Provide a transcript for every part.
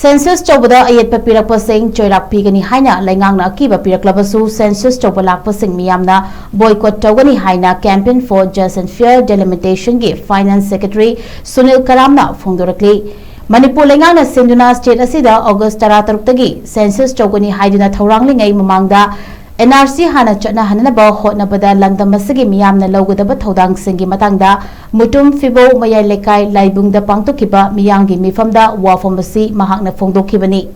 Census Chobada Ayat Papirak Pasing Joyrak Pigani Haina Langangna Kiba Pirak Labasu Census Chobalak Pasing Miyamna Boycott Togani Haina Campaign for Just and Fair Delimitation Gi Finance Secretary Sunil Karamna Fongdorakli Manipur Langangna Sinduna State Asida August Taratarutagi Census Chogani Haiduna Thoranglingai Mamangda NRC Hana Chana Hanaba Hotnabada Landam Masigi Miyamna Logodaba Todang Singi Matanga Mutum Fibo Maya Lekai Laibung the Pangtokiba Miyangi Mifamda Wafamasi Mahakna Fongdo Kibani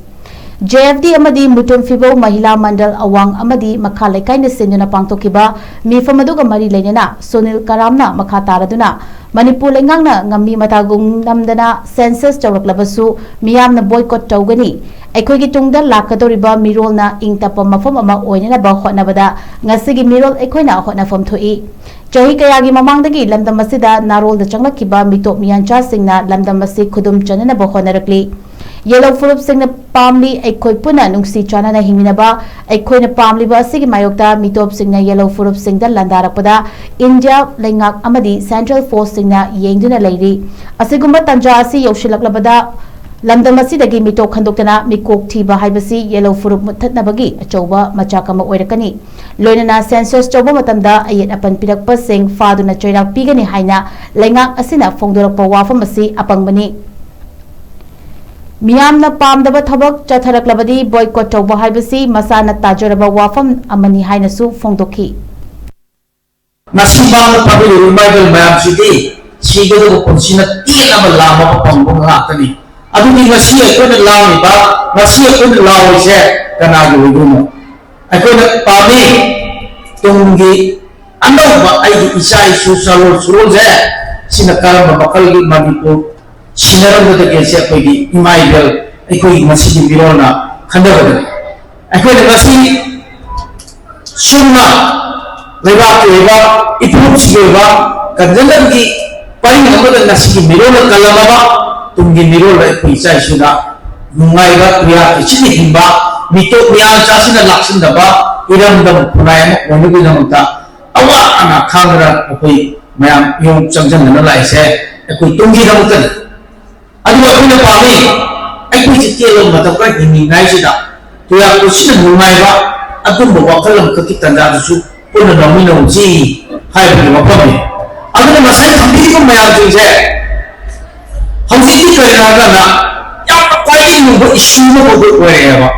JFD Amadi Mutum Fibo Mahila Mandal Awang Amadi Makalekai Sinduna Pangtokiba Mifamaduga Mari Lenina Sunil Karamna Makataraduna Manipur Langangna Ngami Matagung Namdana Census Chawraklabasu Miyamna Boycott Togani Ekogi Tungda Lakadoriba Mirolna Ingtapa Mafam Ama Oinana Hotnabada Ngasigi Mirol Ekoina Hotnafam Tui Jahi Kayagi Mamangdagi Lamdam Masida Narol the Changlakiba Mito Miyancha Singna Lamdam Masi Kudum Chanana Bohonarakli Yellow Furup Singna Pamli Ekoi Puna Nungsi Chanana Himinaba Ekoina Pamli Basigi Mayokta Mitop Singna Yellow Furup Singda Landarapada India Lengak Amadi Central Force Singna Yengduna Lady Asigumba Tanjasi Yoshilaklabada Lamdamasi Mito Kandokana Mikok Tiba Haibasi Yellow Furup Mutatnabagi Achoba Machakama Oirakani Loinana Census Choba Matanda Ayat Apan Pirak Pasing Faduna Choirak Pigani Haina Lengak Asina Fongdorak Pawafamasi Apangbani Miyamna Pamdaba Tabak Chatharaklabadi Boycott Choba Haibasi Masana Tajaraba Wafam Amani Hainasu Fongdoki Nasibang Pabili Michael Mayam City Sigo Consina Tina Lama Pambung Hatani Aduni Masia couldn't allow me, but Masia couldn't allow me, said, can I do it? I couldn't Pami Tungi Andova, I Isai Susalo Suroza, Sinakala Bakali Manipo, Sinara the Gasepi, Imaibel, I could Masi Virona, Kandava. I couldn't Masi Suna Leva, Ipuchi Leva, Kandangi, Pari Namada Nasi Mirona Kalamava. Tungi Miro like Pisa Suna, Nungaiva, Chini Himba, Mito Mian Chasina Laxin the Ba, Iram the Punayan, Wanubinamuta, Awa Anna Kamara, Api, Mayam, Yung Changjan, and I said, a quick Tungi Namutan. I do not know Pami, I put it here on Mataka in Nigeria. To have Kusina Nungaiva, Atumba Wakalam Kakitanda, put a domino G, high Wapami. Other than myself, people may have said. Howsiki Karana, Yapaki, but issue of good wherever.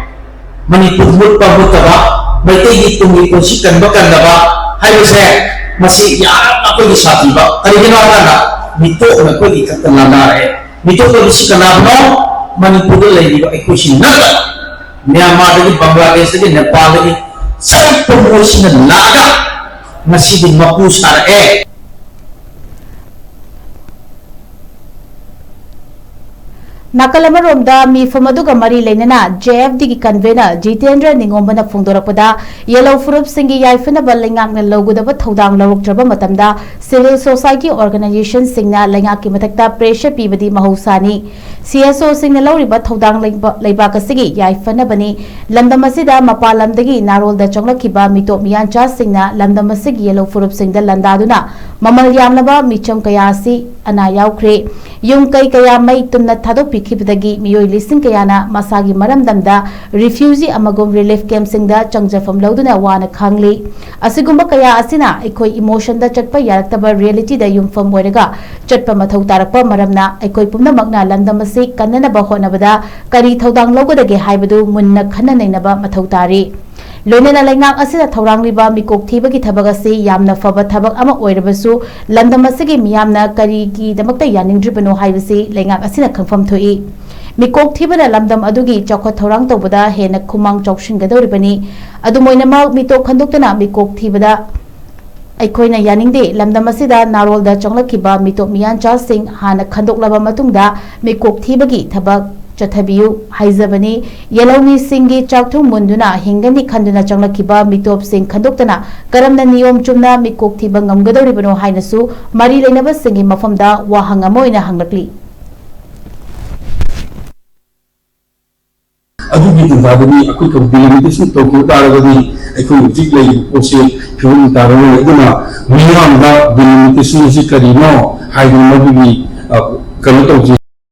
Manipur would Pabutaba, by taking to me Koshikan Bakandaba, I was there, Masi Yapaki Satiba, Karina, Mito Nakodi Katanare, Mito Shikanabo, Manipur lady, Ekushi Nada, Myanmar, Bangladesh, Nepal, some promotion and Laga, Masi Mapus are air. Nakalamaromda Mifamaduga Mari Lenana, JFD Convener, Jitendra Ningomana Fongdorapada, Yellow Furup Singi Yaifana Balangak Logudaba Todang Laruktraba Matamda, Civil Society Organization Singna Langaki Matakta Pressure Pibadi Mahusani, CSO Singa Loriba Todang Laibaka Sigi, Yaifana Bani, Landamasida Mapalamdagi, Narol the Chonglakiba, Mito Miancha Singna, Landamasig Yellow Furup Singda Landaduna, Mamal Yamnaba, Micham Kayasi, Anayau Kre, Yung Kai Kaya May Tumna Tadopi. Kibdagi Miyoi Lising Kayana Masagi Maramdamda Refugee Amagum Relief Camp Singda Changjafam Lauduna Wana Khangli Asigumba Kaya Asina Ekoi Emotion da Chatpa Yarataba Reality da Yumfam Weraga Chatpa Mathau Tarapa Maramna Ekoi Pumna Magna Landamasi Kanana Bahonabada Kari Thodang Logodage Haibadu Munna Kananainaba Mathau Tari Loinana Langak Asina Thorangliba Mikok Thibagi Thabagasi Yamna Faba Thabak Ama Oirabasu Landamasigi Miyamna Karigi Damakta Yaningdribano Haibasi Langak Asina Confirm Tui Mikok Thibana Lamdam Adugi Chokha Thorang Tobada Hena Kumang Chokshin Gadoribani Adumoinama Mito Kanduktana Mikok Thibada Aikoina Yaningde Lamdamasida Narol da Chonglakiba Mito Miyancha Singh Hana Kandoklaba Matungda Mikok Thibagi Thabak Chathabiu Haizabani Yellow Singi Chaktu Munduna Hingani Kanduna Changlakiba Mitop Singh Kandoktana Karamna Niyom Chumna Mikok Thibangam Gadoribano Hainasu Mari Lenaba Singi Mafamda Wahangamoina Hanglakli Adugi Tandabani, a quick of delimitation to Kutarabani, a quick jiggly, Ose, Purun Tarana, Miram, the delimitation is Karino, Hydromobi, Kanato,